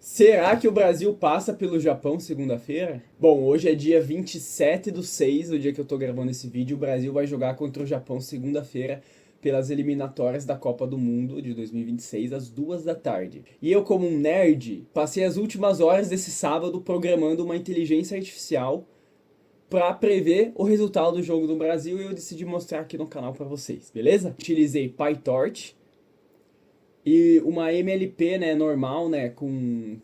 Será que o Brasil passa pelo Japão segunda-feira? Bom, hoje é dia 27/6, o dia que eu tô gravando esse vídeo. O Brasil vai jogar contra o Japão segunda-feira pelas eliminatórias da Copa do Mundo de 2026, às 2 da tarde. E eu, como um nerd, passei as últimas horas desse sábado programando uma inteligência artificial para prever o resultado do jogo do Brasil e eu decidi mostrar aqui no canal para vocês, beleza? Utilizei PyTorch e uma MLP, né, normal, né, com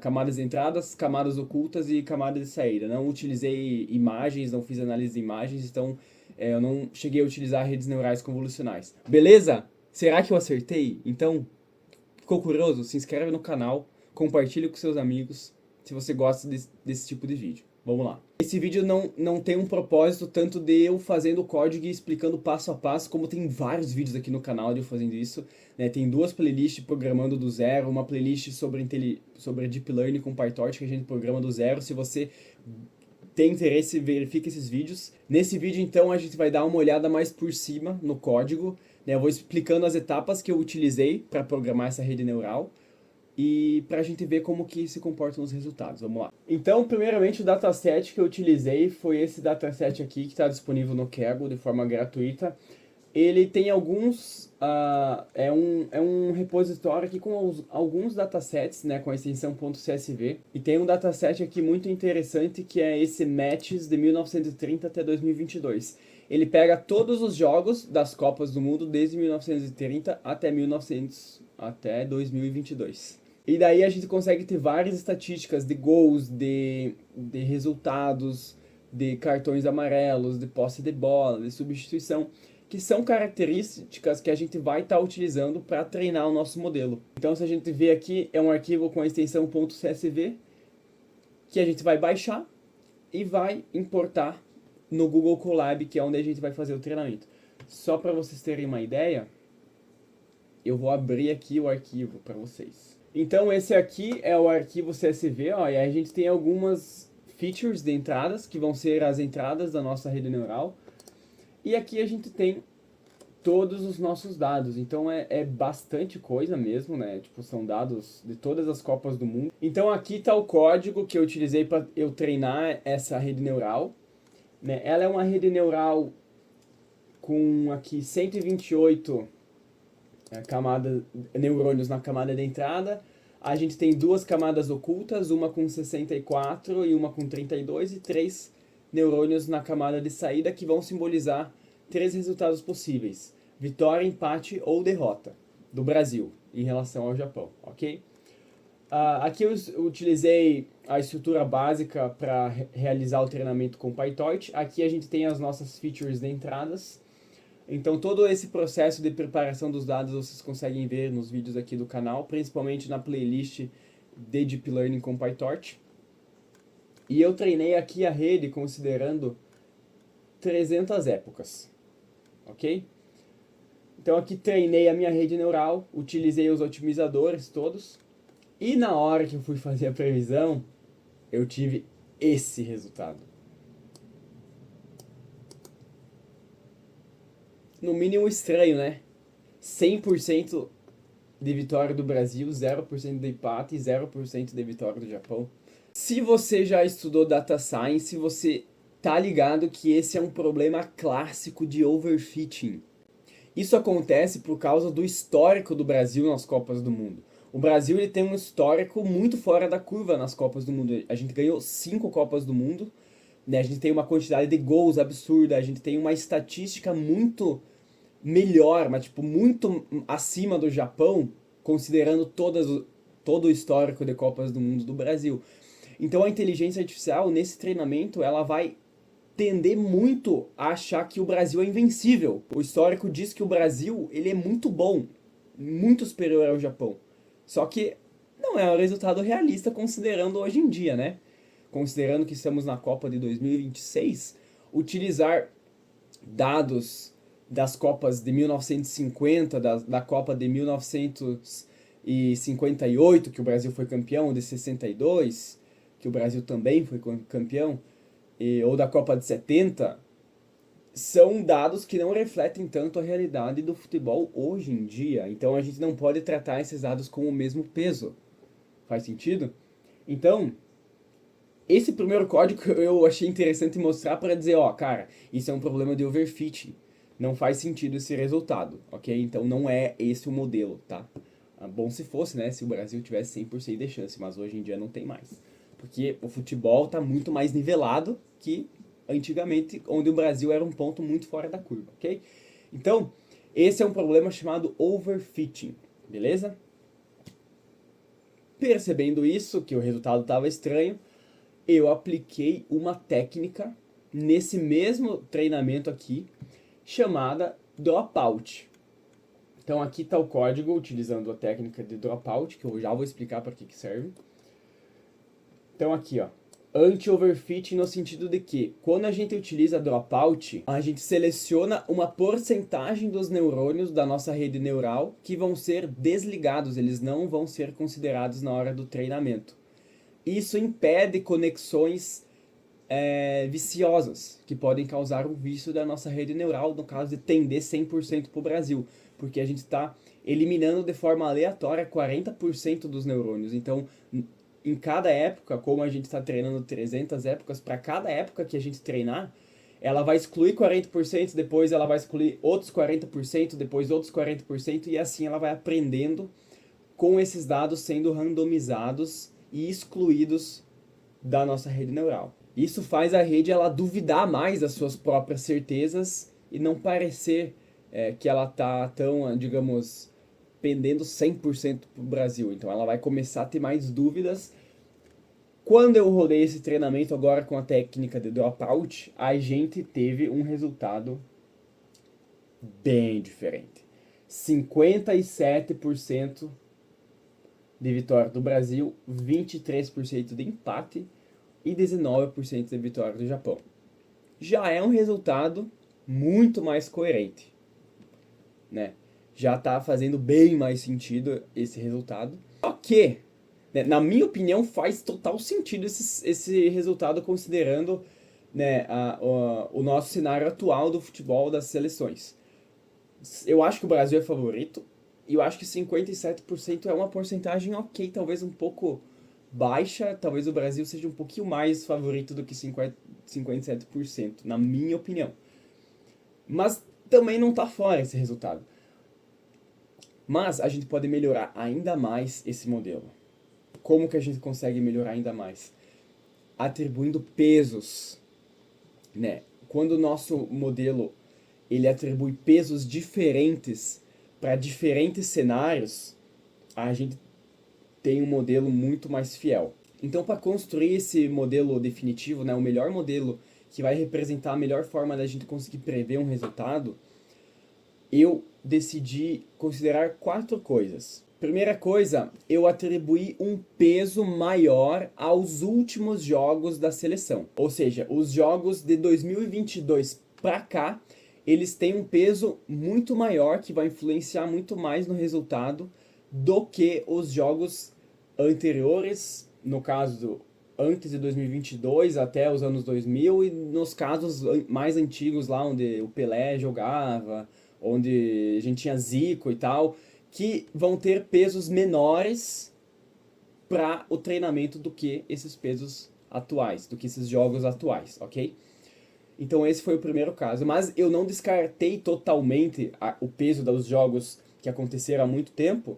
camadas de entradas, camadas ocultas e camadas de saída. Não utilizei imagens, não fiz análise de imagens, então eu não cheguei a utilizar redes neurais convolucionais. Beleza? Será que eu acertei? Então, ficou curioso? Se inscreve no canal, compartilhe com seus amigos se você gosta desse tipo de vídeo. Vamos lá. Esse vídeo não tem um propósito tanto de eu fazendo o código e explicando passo a passo, como tem vários vídeos aqui no canal de eu fazendo isso. Né? Tem duas playlists programando do zero, uma playlist sobre Deep Learning com PyTorch que a gente programa do zero. Se você tem interesse, verifique esses vídeos. Nesse vídeo, então, a gente vai dar uma olhada mais por cima no código. Né? Eu vou explicando as etapas que eu utilizei para programar essa rede neural e para a gente ver como que se comportam os resultados. Vamos lá. Então, primeiramente, o dataset que eu utilizei foi esse dataset aqui, que está disponível no Kaggle de forma gratuita. Ele tem alguns... é um repositório aqui com alguns datasets, né, com a extensão .csv. E tem um dataset aqui muito interessante, que é esse Matches de 1930 até 2022. Ele pega todos os jogos das Copas do Mundo desde 1930 até 2022. E daí a gente consegue ter várias estatísticas de gols, de resultados, de cartões amarelos, de posse de bola, de substituição, que são características que a gente vai estar utilizando para treinar o nosso modelo. Então, se a gente vê aqui, é um arquivo com a extensão .csv, que a gente vai baixar e vai importar no Google Colab, que é onde a gente vai fazer o treinamento. Só para vocês terem uma ideia, eu vou abrir aqui o arquivo para vocês. Então esse aqui é o arquivo CSV, ó, e aí a gente tem algumas features de entradas, que vão ser as entradas da nossa rede neural. E aqui a gente tem todos os nossos dados, então é bastante coisa mesmo, né? Tipo, são dados de todas as Copas do Mundo. Então aqui está o código que eu utilizei para eu treinar essa rede neural. Né? Ela é uma rede neural com aqui 128 neurônios na camada de entrada. A gente tem duas camadas ocultas, uma com 64 e uma com 32, e três neurônios na camada de saída, que vão simbolizar três resultados possíveis: vitória, empate ou derrota do Brasil em relação ao Japão, ok? Aqui eu utilizei a estrutura básica para realizar o treinamento com PyTorch. Aqui a gente tem as nossas features de entradas. Então todo esse processo de preparação dos dados vocês conseguem ver nos vídeos aqui do canal, principalmente na playlist de Deep Learning com PyTorch. E eu treinei aqui a rede considerando 300 épocas, ok? Então aqui treinei a minha rede neural, utilizei os otimizadores todos, e na hora que eu fui fazer a previsão, eu tive esse resultado. No mínimo estranho, né? 100% de vitória do Brasil, 0% de empate e 0% de vitória do Japão. Se você já estudou Data Science, você tá ligado que esse é um problema clássico de overfitting. Isso acontece por causa do histórico do Brasil nas Copas do Mundo. O Brasil ele tem um histórico muito fora da curva nas Copas do Mundo. A gente ganhou 5 Copas do Mundo, né? A gente tem uma quantidade de gols absurda, a gente tem uma estatística muito melhor, mas tipo muito acima do Japão, considerando todo o histórico de Copas do Mundo do Brasil. Então a inteligência artificial nesse treinamento ela vai tender muito a achar que o Brasil é invencível. O histórico diz que o Brasil ele é muito bom, muito superior ao Japão. Só que não é um resultado realista considerando hoje em dia, né? Considerando que estamos na Copa de 2026, utilizar dados das Copas de 1950, da Copa de 1958, que o Brasil foi campeão, de 62, que o Brasil também foi campeão, ou da Copa de 70, são dados que não refletem tanto a realidade do futebol hoje em dia. Então a gente não pode tratar esses dados com o mesmo peso, Faz sentido? Então, esse primeiro código eu achei interessante mostrar para dizer, ó, cara, isso é um problema de overfitting. Não faz sentido esse resultado, ok? Então não é esse o modelo, tá? Bom se fosse, né? Se o Brasil tivesse 100% de chance, mas hoje em dia não tem mais. Porque o futebol tá muito mais nivelado que antigamente, onde o Brasil era um ponto muito fora da curva, ok? Então, esse é um problema chamado overfitting, beleza? Percebendo isso, que o resultado estava estranho, eu apliquei uma técnica nesse mesmo treinamento aqui, chamada dropout. Então aqui está o código utilizando a técnica de dropout, que eu já vou explicar para que serve. Então aqui, ó, anti-overfitting no sentido de que, quando a gente utiliza dropout, a gente seleciona uma porcentagem dos neurônios da nossa rede neural que vão ser desligados, eles não vão ser considerados na hora do treinamento. Isso impede conexões viciosas, que podem causar um vício da nossa rede neural, no caso de tender 100% para o Brasil, porque a gente está eliminando de forma aleatória 40% dos neurônios. Então, em cada época, como a gente está treinando 300 épocas, para cada época que a gente treinar, ela vai excluir 40%, depois ela vai excluir outros 40%, depois outros 40%, e assim ela vai aprendendo com esses dados sendo randomizados e excluídos da nossa rede neural. Isso faz a rede ela duvidar mais das suas próprias certezas e não parecer que ela está tão, digamos, pendendo 100% para o Brasil. Então ela vai começar a ter mais dúvidas. Quando eu rodei esse treinamento agora com a técnica de dropout, a gente teve um resultado bem diferente. 57% de vitória do Brasil, 23% de empate e 19% de vitória do Japão. Já é um resultado muito mais coerente, né? Já está fazendo bem mais sentido esse resultado. Só que, né, na minha opinião, faz total sentido esse resultado considerando, né, o nosso cenário atual do futebol das seleções. Eu acho que o Brasil é favorito e eu acho que 57% é uma porcentagem ok, talvez um pouco baixa, talvez o Brasil seja um pouquinho mais favorito do que 57%, na minha opinião. Mas também não está fora esse resultado. Mas a gente pode melhorar ainda mais esse modelo. Como que a gente consegue melhorar ainda mais? Atribuindo pesos, né? Quando o nosso modelo ele atribui pesos diferentes para diferentes cenários, a gente tem um modelo muito mais fiel. Então, para construir esse modelo definitivo, né, o melhor modelo que vai representar a melhor forma da gente conseguir prever um resultado, eu decidi considerar 4 coisas. Primeira coisa, eu atribuí um peso maior aos últimos jogos da seleção. Ou seja, os jogos de 2022 para cá, eles têm um peso muito maior que vai influenciar muito mais no resultado do que os jogos anteriores, no caso antes de 2022 até os anos 2000 e nos casos mais antigos lá onde o Pelé jogava, onde a gente tinha Zico e tal, que vão ter pesos menores para o treinamento do que esses pesos atuais, do que esses jogos atuais, ok? Então esse foi o primeiro caso, mas eu não descartei totalmente o peso dos jogos que aconteceram há muito tempo,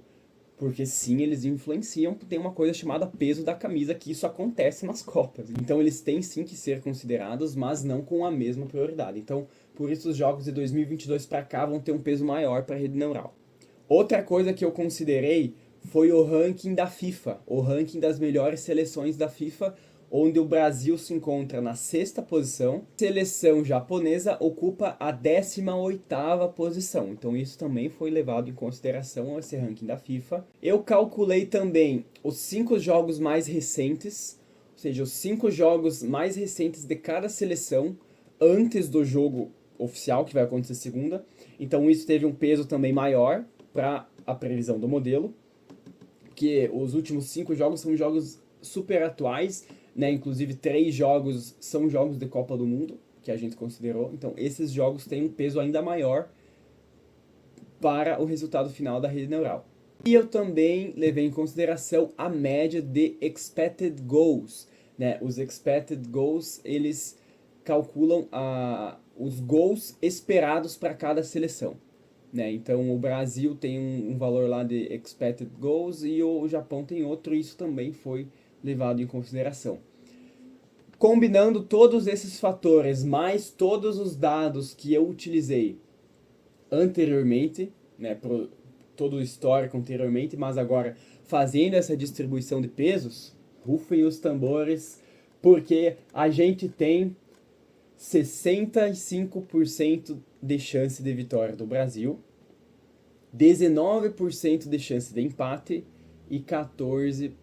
porque sim, eles influenciam, tem uma coisa chamada peso da camisa, que isso acontece nas Copas. Então eles têm sim que ser considerados, mas não com a mesma prioridade. Então, por isso os jogos de 2022 para cá vão ter um peso maior para a rede neural. Outra coisa que eu considerei foi o ranking da FIFA, o ranking das melhores seleções da FIFA, onde o Brasil se encontra na 6ª posição. A seleção japonesa ocupa a 18ª posição. Então isso também foi levado em consideração esse ranking da FIFA. Eu calculei também os 5 jogos mais recentes, ou seja, os 5 jogos mais recentes de cada seleção antes do jogo oficial, que vai acontecer segunda. Então isso teve um peso também maior para a previsão do modelo, porque os últimos 5 jogos são jogos super atuais, né? Inclusive 3 jogos são jogos de Copa do Mundo, que a gente considerou. Então esses jogos têm um peso ainda maior para o resultado final da rede neural. E eu também levei em consideração a média de expected goals, né? Os expected goals, eles calculam os gols esperados para cada seleção, né? Então o Brasil tem um valor lá de expected goals e o Japão tem outro, e isso também foi levado em consideração. Combinando todos esses fatores, mais todos os dados que eu utilizei anteriormente, né, todo o histórico anteriormente, mas agora fazendo essa distribuição de pesos, rufem os tambores, porque a gente tem 65% de chance de vitória do Brasil, 19% de chance de empate e 14%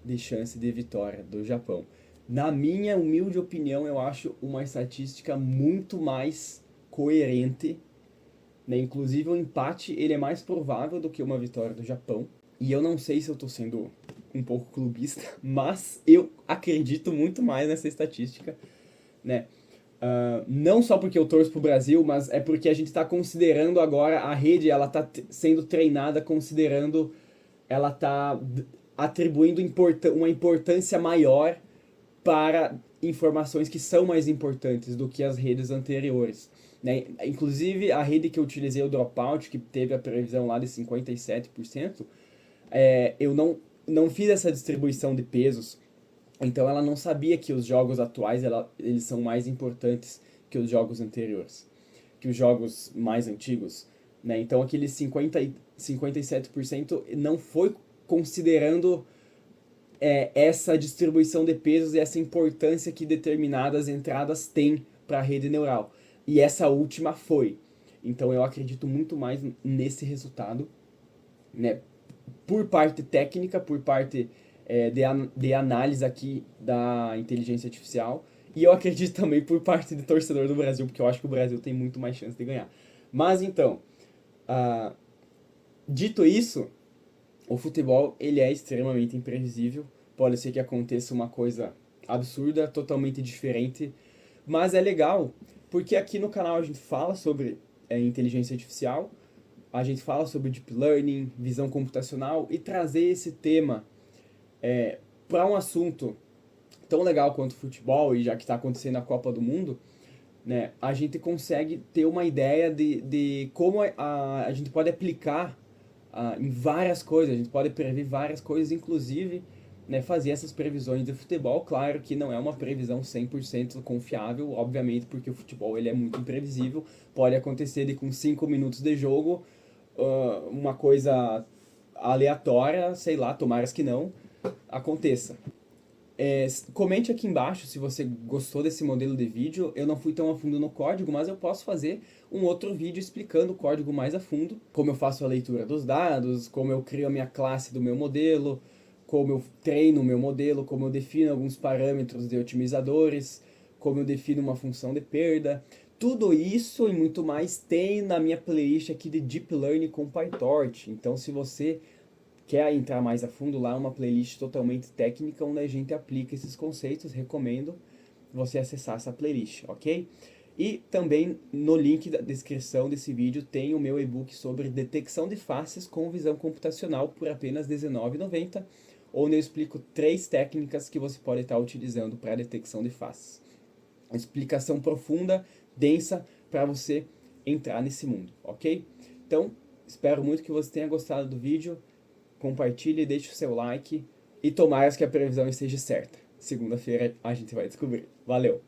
de chance de vitória do Japão. Na minha humilde opinião, eu acho uma estatística muito mais coerente, né? Inclusive o empate ele é mais provável do que uma vitória do Japão. E eu não sei se eu estou sendo um pouco clubista, mas eu acredito muito mais nessa estatística, né? Não só porque eu torço pro Brasil, mas é porque a gente está considerando agora a rede, ela está sendo treinada considerando, ela está atribuindo uma importância maior para informações que são mais importantes do que as redes anteriores, né? Inclusive a rede que eu utilizei, o Dropout, que teve a previsão lá de 57%, eu não fiz essa distribuição de pesos. Então ela não sabia que os jogos atuais eles são mais importantes que os jogos anteriores, que os jogos mais antigos, né? Então aqueles 57% não foi considerando essa distribuição de pesos e essa importância que determinadas entradas têm para a rede neural. E essa última foi. Então eu acredito muito mais nesse resultado, né? Por parte técnica, por parte de análise aqui da inteligência artificial. E eu acredito também por parte de torcedor do Brasil, porque eu acho que o Brasil tem muito mais chance de ganhar. Mas então, dito isso, o futebol ele é extremamente imprevisível. Pode ser que aconteça uma coisa absurda, totalmente diferente. Mas é legal, porque aqui no canal a gente fala sobre inteligência artificial, a gente fala sobre deep learning, visão computacional, e trazer esse tema para um assunto tão legal quanto o futebol, e já que está acontecendo a Copa do Mundo, né, a gente consegue ter uma ideia de como a gente pode aplicar em várias coisas, a gente pode prever várias coisas, inclusive, né, fazer essas previsões de futebol. Claro que não é uma previsão 100% confiável, obviamente, porque o futebol ele é muito imprevisível, pode acontecer de com 5 minutos de jogo, uma coisa aleatória, sei lá, tomara que não aconteça. Comente aqui embaixo se você gostou desse modelo de vídeo. Eu não fui tão a fundo no código, mas eu posso fazer um outro vídeo explicando o código mais a fundo, como eu faço a leitura dos dados, como eu crio a minha classe do meu modelo, como eu treino o meu modelo, como eu defino alguns parâmetros de otimizadores, como eu defino uma função de perda. Tudo isso e muito mais tem na minha playlist aqui de Deep Learning com PyTorch. Então se você quer entrar mais a fundo, lá uma playlist totalmente técnica onde a gente aplica esses conceitos. Recomendo você acessar essa playlist, ok? E também no link da descrição desse vídeo tem o meu e-book sobre detecção de faces com visão computacional por apenas R$19,90, onde eu explico 3 técnicas que você pode estar utilizando para detecção de faces. Explicação profunda, densa, para você entrar nesse mundo, ok? Então, espero muito que você tenha gostado do vídeo. Compartilhe, deixe o seu like e tomara que a previsão esteja certa. Segunda-feira a gente vai descobrir. Valeu!